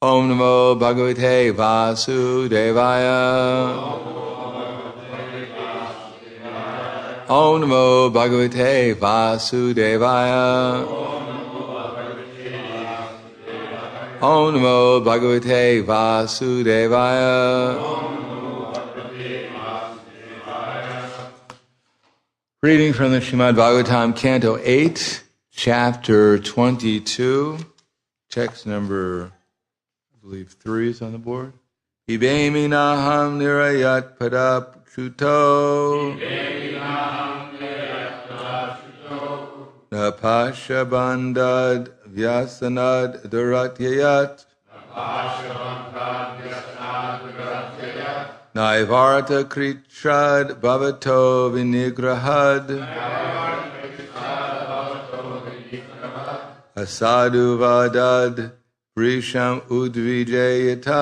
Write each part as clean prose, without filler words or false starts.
Om Namo Bhagavate Vasudevaya. Om Namo Bhagavate Vasudevaya. Om Namo Bhagavate Vasudevaya. Reading from the Srimad Bhagavatam, Canto 8, Chapter 22, text number, I believe 3 is on the board. Ibemi naham nirayat padap chuto. Napasha bandad vyasanad duratyayat. Naivarta kritrad bhavato vinigrahad. Asadu vadad vrisham udvijayata.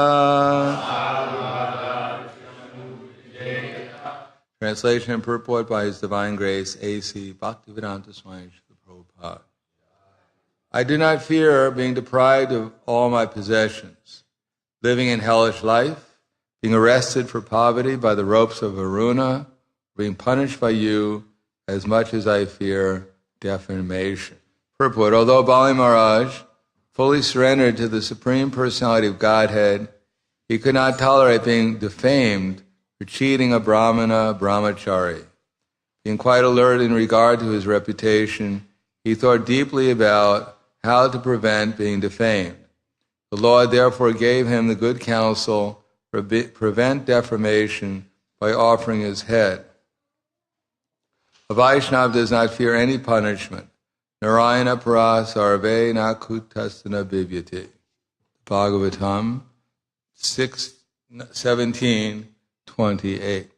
Translation and purport by His Divine Grace, A.C. Bhaktivedanta Swami Prabhupada. I do not fear being deprived of all my possessions, living in hellish life, being arrested for poverty by the ropes of Varuna, being punished by you as much as I fear defamation. Purport: although Bali Maharaj fully surrendered to the Supreme Personality of Godhead, he could not tolerate being defamed for cheating a Brahmana brahmachari. Being quite alert in regard to his reputation, he thought deeply about how to prevent being defamed. The Lord therefore gave him the good counsel to prevent defamation by offering his head. A Vaishnava does not fear any punishment. Narayana para sarve nakutasana bivyati. Bhagavatam 17:28.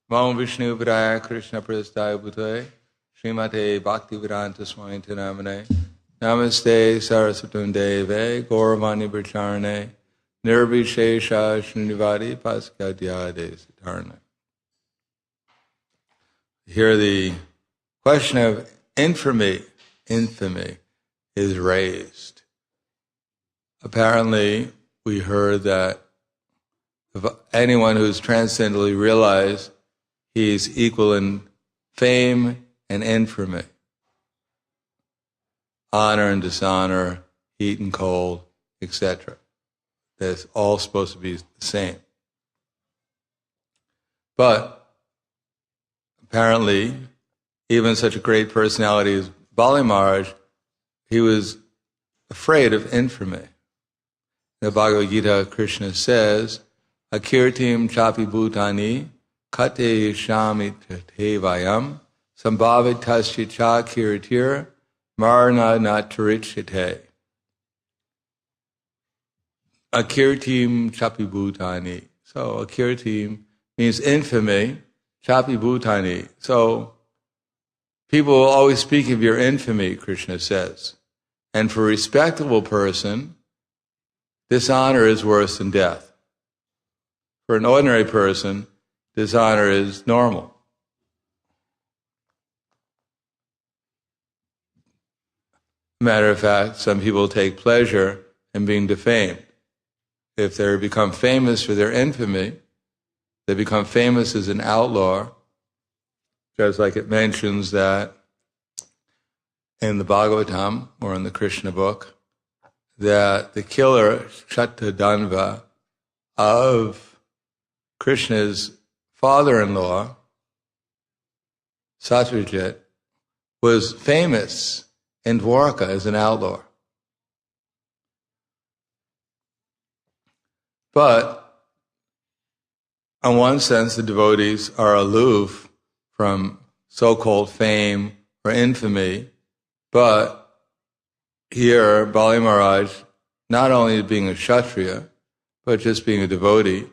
Mam Vishnu Vidaya Krishna Prasthaya Bhutale Srimate Bhaktivedanta Swami Namane Namaste Saraswatam Deve Gauravani Bracharane Nirvishesha Srinivadi Paskadyade Siddharna. Here the question of infamy is raised. Apparently, we heard that if anyone who's transcendently realized he's equal in fame and infamy, honor and dishonor, heat and cold, etc. That's all supposed to be the same. But apparently, even such a great personality as Bali Maharaj, he was afraid of infamy. In the Bhagavad Gita, Krishna says, Akirtim chapi bhutani kate shami tevayam sambhavitasya cha kirtir marna natarichite. Akirtim chapi bhutani. So akirtim means infamy, chapi bhutani. So people will always speak of your infamy, Krishna says. And for a respectable person, dishonor is worse than death. For an ordinary person, dishonor is normal. Matter of fact, some people take pleasure in being defamed. If they become famous for their infamy, they become famous as an outlaw, just like it mentions that in the Bhagavatam, or in the Krishna book, that the killer, Shatadhanva, of Krishna's father-in-law, Satyajit, was famous in Dwarka as an outlaw. But, in one sense, the devotees are aloof from so-called fame or infamy, but here, Bali Maharaj, not only being a Kshatriya, but just being a devotee,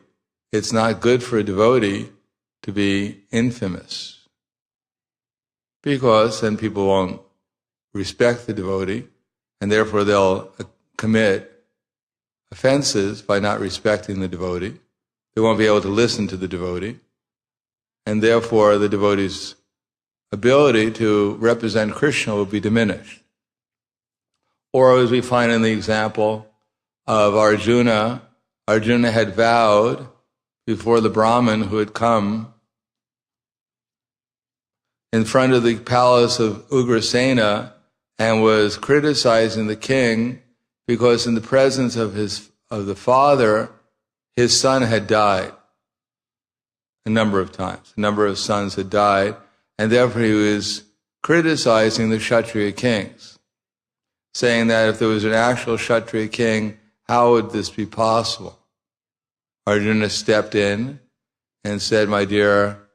it's not good for a devotee to be infamous. Because then people won't respect the devotee, and therefore they'll commit offenses by not respecting the devotee. They won't be able to listen to the devotee, and therefore the devotee's ability to represent Krishna will be diminished. Or as we find in the example of Arjuna. Arjuna had vowed before the Brahmin who had come in front of the palace of Ugrasena and was criticizing the king because in the presence of the father, his son had died a number of times. A number of sons had died, and therefore he was criticizing the Kshatriya kings, saying that if there was an actual Kshatriya king, how would this be possible? Arjuna stepped in and said, "My dear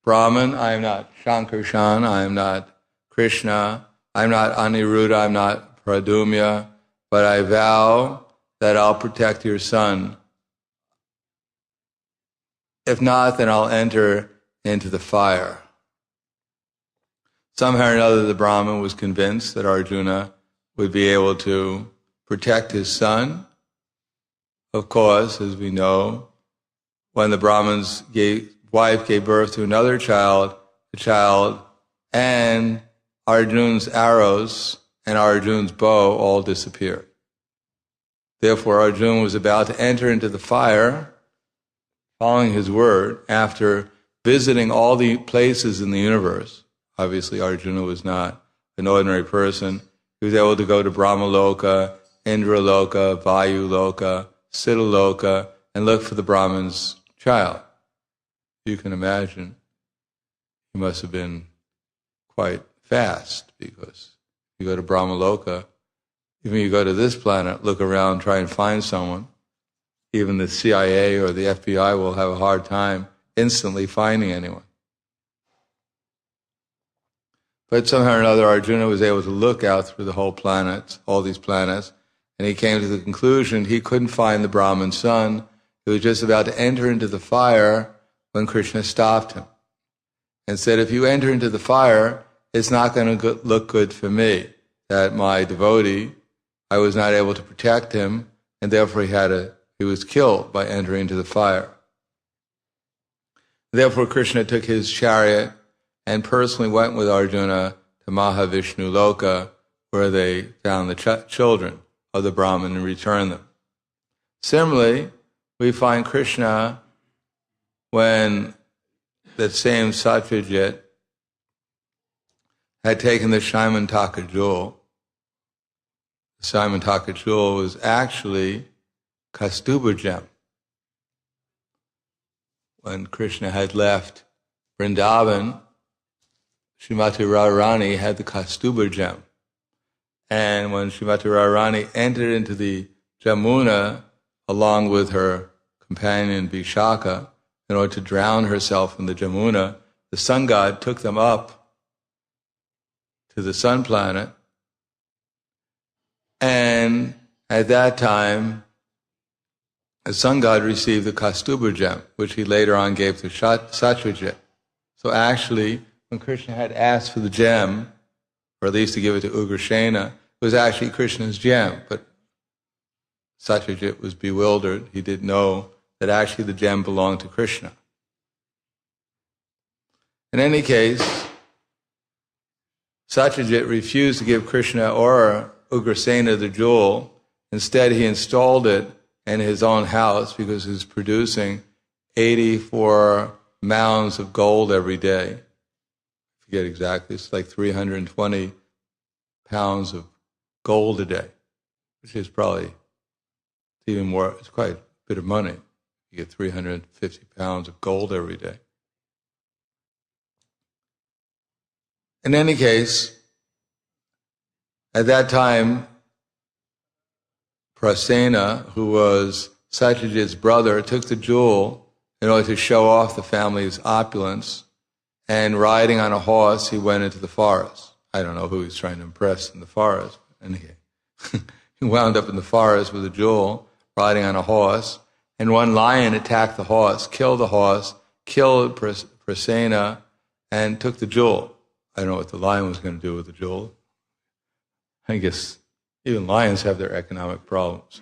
Brahmin, I am not Shankarshan, I am not Krishna, I am not Aniruddha, I am not Pradumya, but I vow that I'll protect your son. If not, then I'll enter into the fire." Somehow or another, the Brahmin was convinced that Arjuna would be able to protect his son. Of course, as we know, when the Brahmin's wife gave birth to another child, the child and Arjuna's arrows and Arjuna's bow all disappeared. Therefore, Arjuna was about to enter into the fire, following his word, after visiting all the places in the universe. Obviously, Arjuna was not an ordinary person. He was able to go to Brahmaloka, Indraloka, Vayuloka, Siddhaloka, and look for the Brahmin's child. You can imagine he must have been quite fast, because if you go to Brahmaloka, even if you go to this planet, look around, try and find someone, even the CIA or the FBI will have a hard time instantly finding anyone. But somehow or another, Arjuna was able to look out through the whole planet, all these planets, and he came to the conclusion he couldn't find the Brahmin's son. He was just about to enter into the fire when Krishna stopped him and said, "If you enter into the fire, it's not going to look good for me, that my devotee, I was not able to protect him, and therefore he was killed by entering into the fire." Therefore, Krishna took his chariot and personally went with Arjuna to Mahavishnu Loka, where they found the children of the Brahmin and returned them. Similarly, we find Krishna when that same Satyajit had taken the Shaimantaka jewel. The Shaimantaka jewel was actually Kaustubha gem. When Krishna had left Vrindavan, Srimati Radharani had the Kaustubha gem. And when Srimati Radharani entered into the Jamuna along with her companion Vishaka, in order to drown herself in the Jamuna, the sun god took them up to the sun planet. And at that time, the sun god received the Kaustubha gem, which he later on gave to Satyajit. So actually, when Krishna had asked for the gem, or at least to give it to Ugrasena, it was actually Krishna's gem, but Satyajit was bewildered. He didn't know that actually the gem belonged to Krishna. In any case, Satyajit refused to give Krishna or Ugrasena the jewel. Instead, he installed it in his own house because he was producing 84 mounds of gold every day. I forget exactly, it's like 320 pounds of gold a day, which is probably even more, it's quite a bit of money. You get 350 pounds of gold every day. In any case, at that time, Prasena, who was Satyajit's brother, took the jewel in order to show off the family's opulence, and riding on a horse, he went into the forest. I don't know who he was trying to impress in the forest. Anyway, he wound up in the forest with a jewel, riding on a horse, and one lion attacked the horse, killed Prasena, and took the jewel. I don't know what the lion was going to do with the jewel. I guess even lions have their economic problems.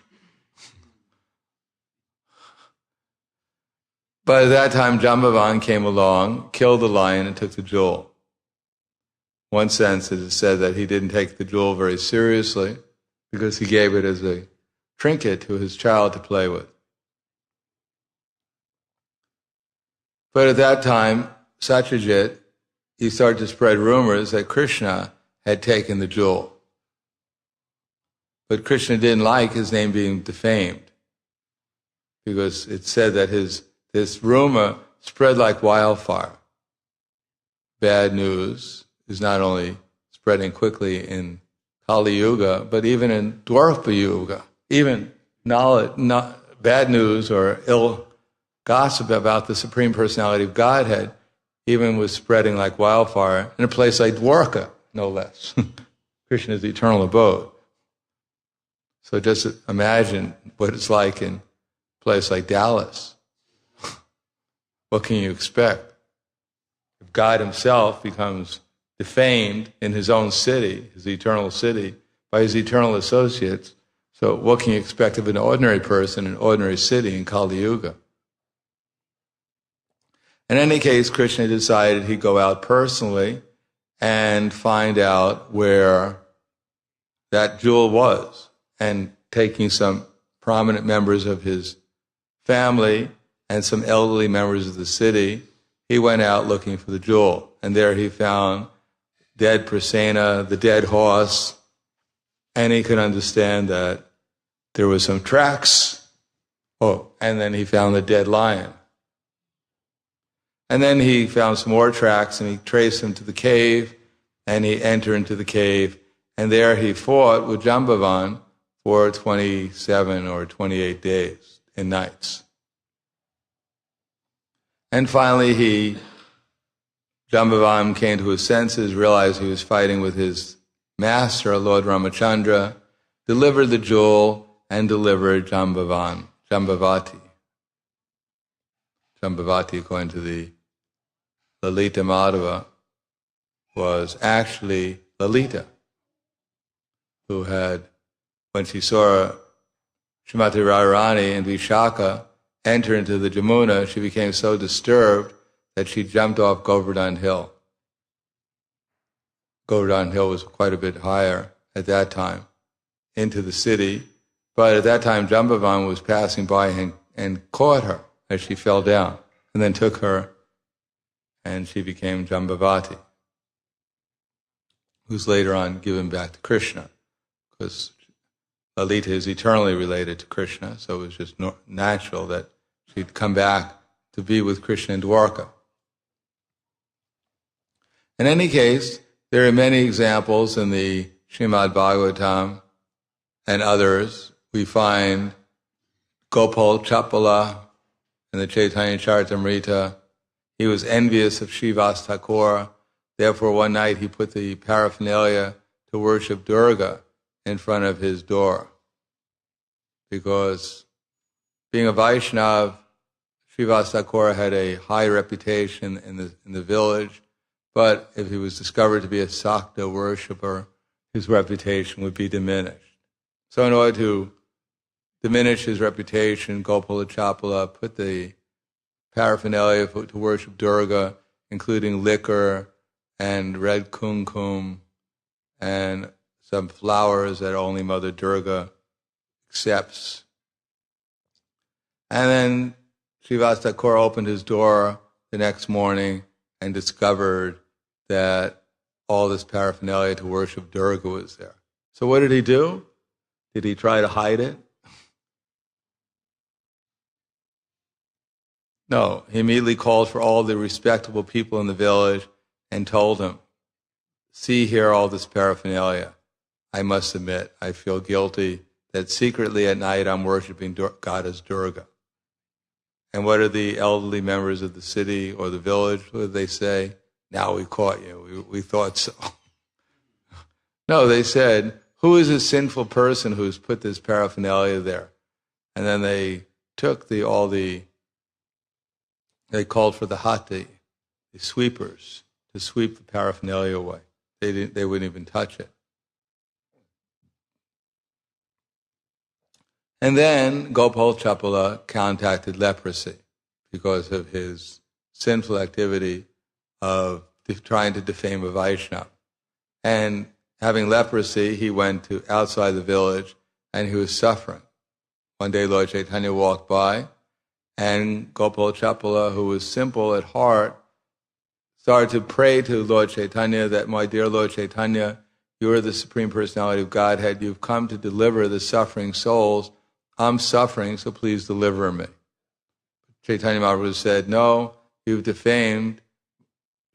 But at that time, Jambavan came along, killed the lion, and took the jewel. One sense it is said that he didn't take the jewel very seriously because he gave it as a trinket to his child to play with. But at that time, Satyajit, he started to spread rumors that Krishna had taken the jewel. But Krishna didn't like his name being defamed, because it said that this rumor spread like wildfire. Bad news is not only spreading quickly in Kali Yuga, but even in Dwarpa Yuga. Even bad news or ill gossip about the Supreme Personality of Godhead even was spreading like wildfire in a place like Dwarka, no less. Krishna's eternal abode. So just imagine what it's like in a place like Dallas. What can you expect? If God himself becomes defamed in his own city, his eternal city, by his eternal associates, so what can you expect of an ordinary person in an ordinary city in Kali Yuga? In any case, Krishna decided he'd go out personally and find out where that jewel was. And taking some prominent members of his family and some elderly members of the city, he went out looking for the jewel. And there he found dead Prasenna, the dead horse, and he could understand that there were some tracks. Oh, and then he found the dead lion. And then he found some more tracks, and he traced them to the cave, and he entered into the cave, and there he fought with Jambavan for 27 or 28 days and nights. And finally Jambavan came to his senses, realized he was fighting with his master, Lord Ramachandra, delivered the jewel, and delivered Jambavati. Jambavati, according to the Lalita Madhava, was actually Lalita, who had, when she saw Srimati Radharani and Vishaka enter into the Jamuna, she became so disturbed that she jumped off Govardhan Hill. Govardhan Hill was quite a bit higher at that time, into the city, but at that time Jambavan was passing by and caught her as she fell down, and then took her, and she became Jambavati, who's later on given back to Krishna, because Lalita is eternally related to Krishna, so it was just natural that she'd come back to be with Krishna in Dwarka. In any case, there are many examples in the Srimad Bhagavatam and others. We find Gopal Chapala in the Chaitanya Charitamrita. He was envious of Srivas Thakur. Therefore, one night he put the paraphernalia to worship Durga in front of his door. Because being a Vaishnav, Srivas Thakur had a high reputation in the village, but if he was discovered to be a Sakta worshipper, his reputation would be diminished. So in order to diminish his reputation, Gopala Chapala put the paraphernalia to worship Durga, including liquor and red kumkum and some flowers that only Mother Durga accepts. And then Srivas Thakur opened his door the next morning and discovered that all this paraphernalia to worship Durga was there. So what did he do? Did he try to hide it? No, he immediately called for all the respectable people in the village and told them, "See here all this paraphernalia. I must admit, I feel guilty that secretly at night I'm worshiping Goddess Durga." And what are the elderly members of the city or the village? What do they say? "Now we caught you. We thought so." No, they said, "Who is this sinful person who's put this paraphernalia there?" And then they took they called for the hati, the sweepers, to sweep the paraphernalia away. They wouldn't even touch it. And then Gopal Chapala contacted leprosy because of his sinful activity of trying to defame a Vaishnava. And having leprosy, he went to outside the village and he was suffering. One day Lord Chaitanya walked by, and Gopal Chapala, who was simple at heart, started to pray to Lord Chaitanya that, my dear Lord Chaitanya, you are the Supreme Personality of Godhead. You've come to deliver the suffering souls. I'm suffering, so please deliver me. Chaitanya Mahaprabhu said, no, you've defamed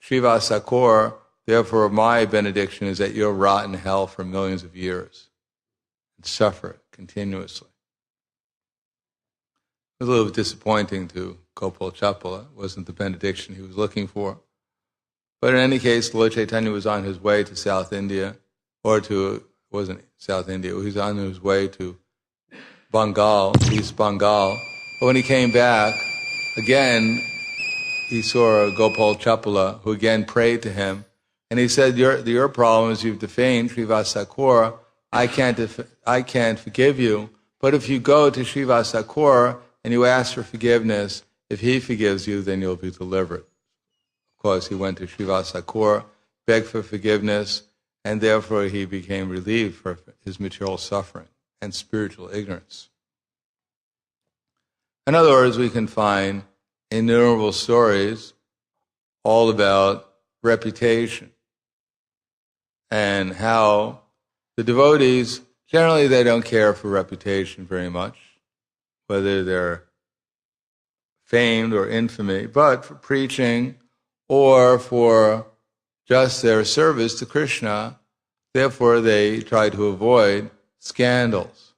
Srivasa Kaur, therefore my benediction is that you'll rot in hell for millions of years and suffer continuously. It was a little disappointing to Gopal Chapala. It wasn't the benediction he was looking for. But in any case, Lord Chaitanya was on his way to South India, it wasn't South India, he was on his way to Bengal, East Bengal. But when he came back, again, he saw Gopal Chapala, who again prayed to him, and he said, your problem is you've defamed Srivasa Kaur. I can't forgive you, but if you go to Srivasa Kaur and you ask for forgiveness, if he forgives you, then you'll be delivered. Of course, he went to Srivasa Kaur, begged for forgiveness, and therefore he became relieved for his material suffering and spiritual ignorance. In other words, we can find innumerable stories all about reputation and how the devotees, generally they don't care for reputation very much, whether they're famed or infamy, but for preaching or for just their service to Krishna, therefore they try to avoid scandals.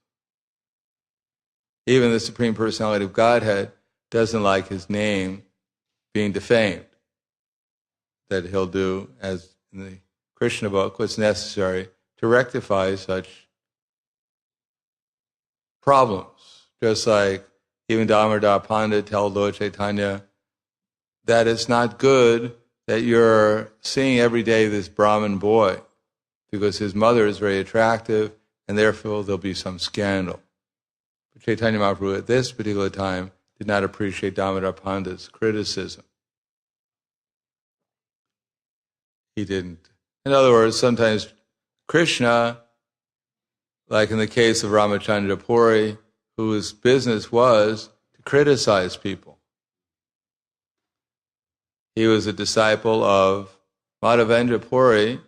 Even the Supreme Personality of Godhead doesn't like his name being defamed. That he'll do, as in the Krishna book, what's necessary to rectify such problems. Just like even Damodar Pandit told Lord Chaitanya that it's not good that you're seeing every day this Brahmin boy, because his mother is very attractive, and therefore there'll be some scandal. But Chaitanya Mahaprabhu at this particular time did not appreciate Damodar Pandit's criticism. He didn't. In other words, sometimes Krishna, like in the case of Ramachandra Puri, whose business was to criticize people. He was a disciple of Madhavendra Puri,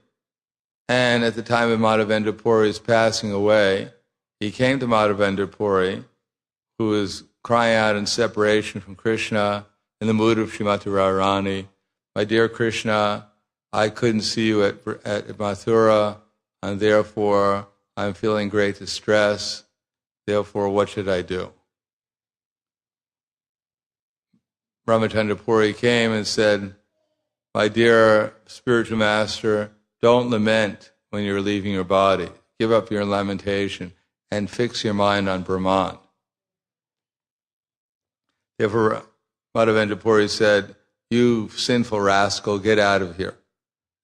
and at the time of Madhavendra Puri's passing away, he came to Madhavendra Puri, who was crying out in separation from Krishna, in the mood of Srimati Radharani. My dear Krishna, I couldn't see you at Mathura, and therefore I'm feeling great distress. Therefore, what should I do? Ramachandra Puri came and said, my dear spiritual master, don't lament when you're leaving your body. Give up your lamentation and fix your mind on Brahman. Therefore, Madhavendra Puri said, you sinful rascal, get out of here.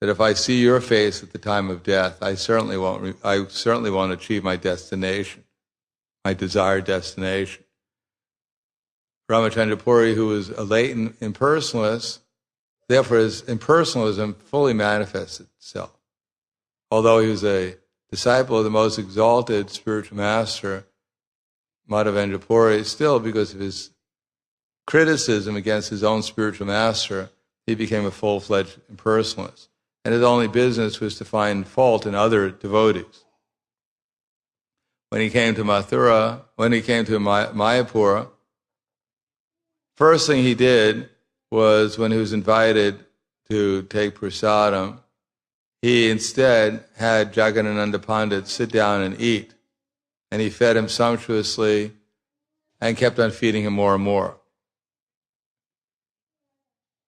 That if I see your face at the time of death, I certainly won't achieve my destination, my desired destination. Ramachandra Puri, who was a latent impersonalist, therefore his impersonalism fully manifested itself. Although he was a disciple of the most exalted spiritual master, Madhavendra Puri, still because of his criticism against his own spiritual master, he became a full-fledged impersonalist. And his only business was to find fault in other devotees. When he came to Mathura, when he came to Mayapur, first thing he did was, when he was invited to take prasadam, he instead had Jagadananda Pandit sit down and eat. And he fed him sumptuously and kept on feeding him more and more.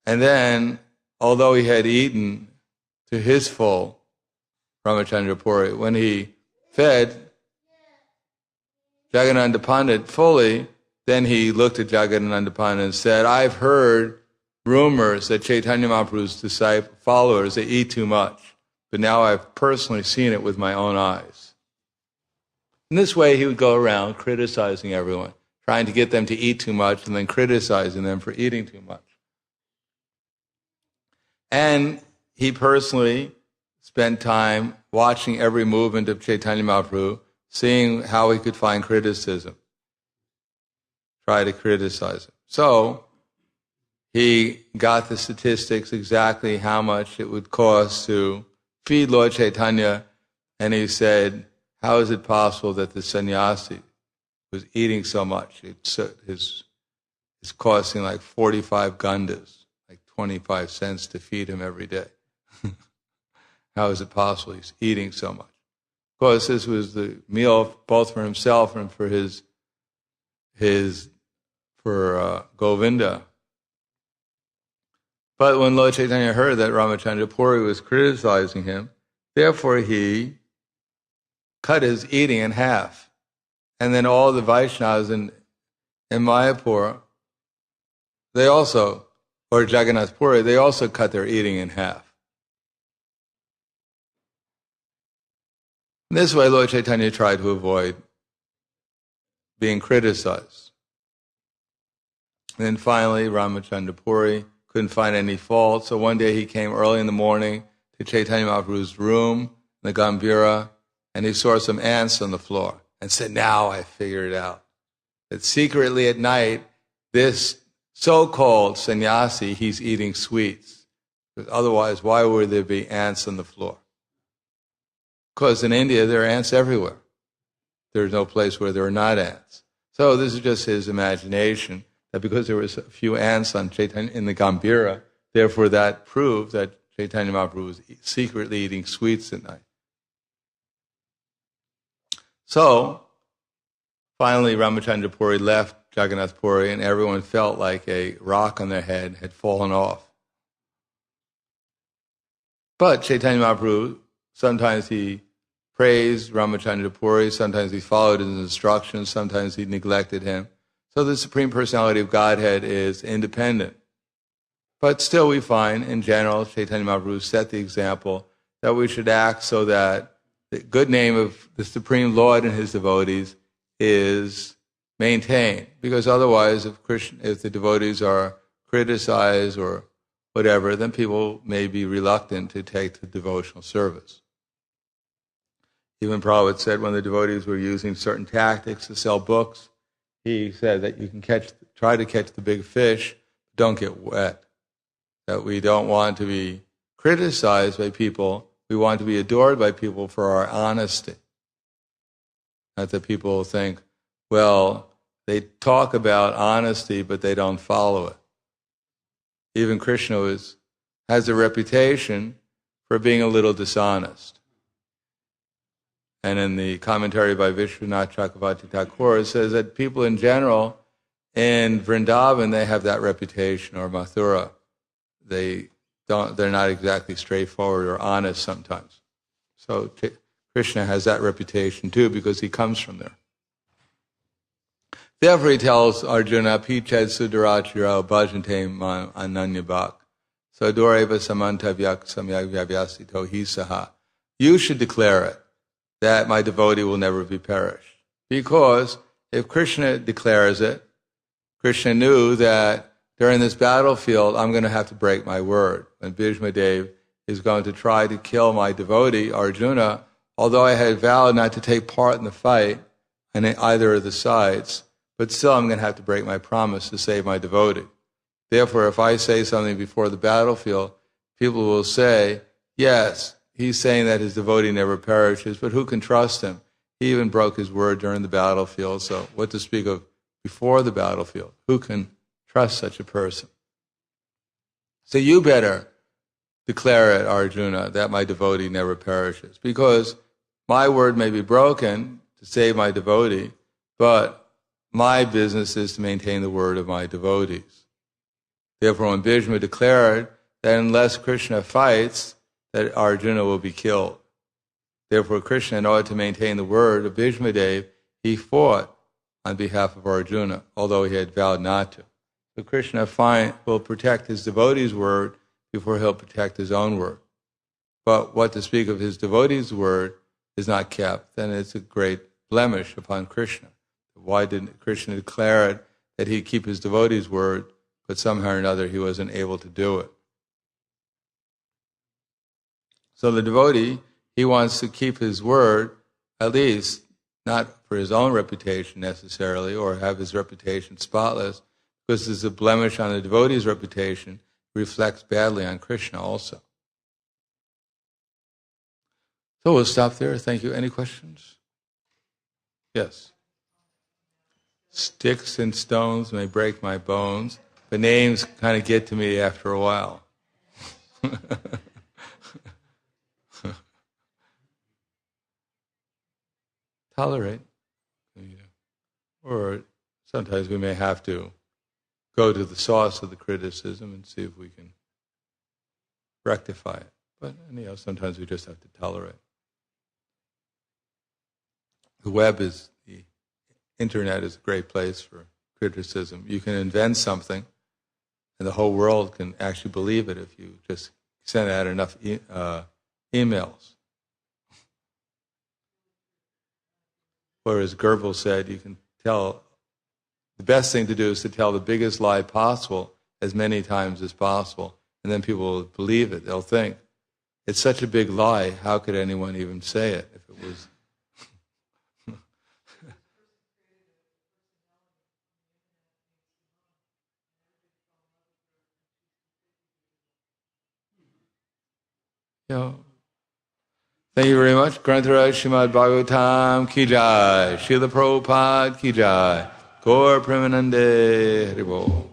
And then, although he had eaten to his full, Ramachandra Puri, when he fed Jagadananda Pandit fully, then he looked at Jagadananda Pandit and said, I've heard rumors that Chaitanya Mahaprabhu's followers, they eat too much, but now I've personally seen it with my own eyes. In this way, he would go around criticizing everyone, trying to get them to eat too much and then criticizing them for eating too much. And he personally spent time watching every movement of Chaitanya Mahaprabhu, seeing how he could find criticism. try to criticize him. So he got the statistics exactly how much it would cost to feed Lord Chaitanya, and he said, how is it possible that the sannyasi was eating so much? It's costing like 45 gandas, like 25 cents to feed him every day. How is it possible he's eating so much? Of course, this was the meal both for himself and for Govinda. But when Lord Chaitanya heard that Ramachandra Puri was criticizing him, therefore he cut his eating in half. And then all the Vaishnavas in Mayapur, they also, or Jagannath Puri, they also cut their eating in half. In this way, Lord Chaitanya tried to avoid being criticized. And then finally, Ramachandra Puri couldn't find any fault, so one day he came early in the morning to Chaitanya Mahaprabhu's room, in the Gambhira, and he saw some ants on the floor and said, now I figured it out. That secretly at night, this so-called sannyasi, he's eating sweets. Because otherwise, why would there be ants on the floor? Because in India, there are ants everywhere. There's no place where there are not ants. So this is just his imagination, that because there was a few ants on Chaitanya in the Gambhira, therefore that proved that Chaitanya Mahaprabhu was secretly eating sweets at night. So, finally Ramachandra Puri left Jagannath Puri, and everyone felt like a rock on their head had fallen off. But Chaitanya Mahaprabhu, sometimes he praised Ramachandra Puri, sometimes he followed his instructions, sometimes he neglected him. So the Supreme Personality of Godhead is independent. But still we find, in general, Chaitanya Mahaprabhu set the example that we should act so that the good name of the Supreme Lord and his devotees is maintained. Because otherwise, if the devotees are criticized or whatever, then people may be reluctant to take the devotional service. Even Prabhupada said when the devotees were using certain tactics to sell books, he said that you can try to catch the big fish, but don't get wet. That we don't want to be criticized by people. We want to be adored by people for our honesty. Not that people think, well, they talk about honesty, but they don't follow it. Even Krishna has a reputation for being a little dishonest. And in the commentary by Vishwanath Chakravarti Thakur, it says that people in general in Vrindavan, they have that reputation, or Mathura. They're not exactly straightforward or honest sometimes. So Krishna has that reputation too, because he comes from there. Therefore he tells Arjuna, Piched Sudarachiro Bhajante Ananyabhak Sadoreva Samantavyak Samyagyavyasito Hisaha. You should declare it, that my devotee will never be perished. Because if Krishna declares it, Krishna knew that during this battlefield, I'm going to have to break my word. When Bhishma Dev is going to try to kill my devotee, Arjuna, although I had vowed not to take part in the fight on either of the sides, but still I'm going to have to break my promise to save my devotee. Therefore, if I say something before the battlefield, people will say, yes, he's saying that his devotee never perishes, but who can trust him? He even broke his word during the battlefield, so what to speak of before the battlefield? Who can trust such a person? So you better declare it, Arjuna, that my devotee never perishes, because my word may be broken to save my devotee, but my business is to maintain the word of my devotees. Therefore, when Bhishma declared that unless Krishna fights, that Arjuna will be killed. Therefore, Krishna, in order to maintain the word of Bhishma Dev, he fought on behalf of Arjuna, although he had vowed not to. So Krishna will protect his devotee's word before he'll protect his own word. But what to speak of his devotee's word is not kept, then it's a great blemish upon Krishna. Why didn't Krishna declare it that he'd keep his devotee's word, but somehow or another he wasn't able to do it? So the devotee, he wants to keep his word, at least not for his own reputation necessarily, or have his reputation spotless, because there's a blemish on the devotee's reputation, reflects badly on Krishna also. So we'll stop there. Thank you. Any questions? Yes. Sticks and stones may break my bones, but names kind of get to me after a while. Tolerate. Or sometimes we may have to go to the source of the criticism and see if we can rectify it. But anyhow, sometimes we just have to tolerate. The internet is a great place for criticism. You can invent something, and the whole world can actually believe it if you just send out enough emails. Or as Goebbels said, you can tell, the best thing to do is to tell the biggest lie possible as many times as possible, and then people will believe it. They'll think, it's such a big lie, how could anyone even say it if it was... Thank you very much. Grantaraj Srimad Bhagavatam ki jai. Srila Prabhupada ki jai. Gaur Premanande Haribo.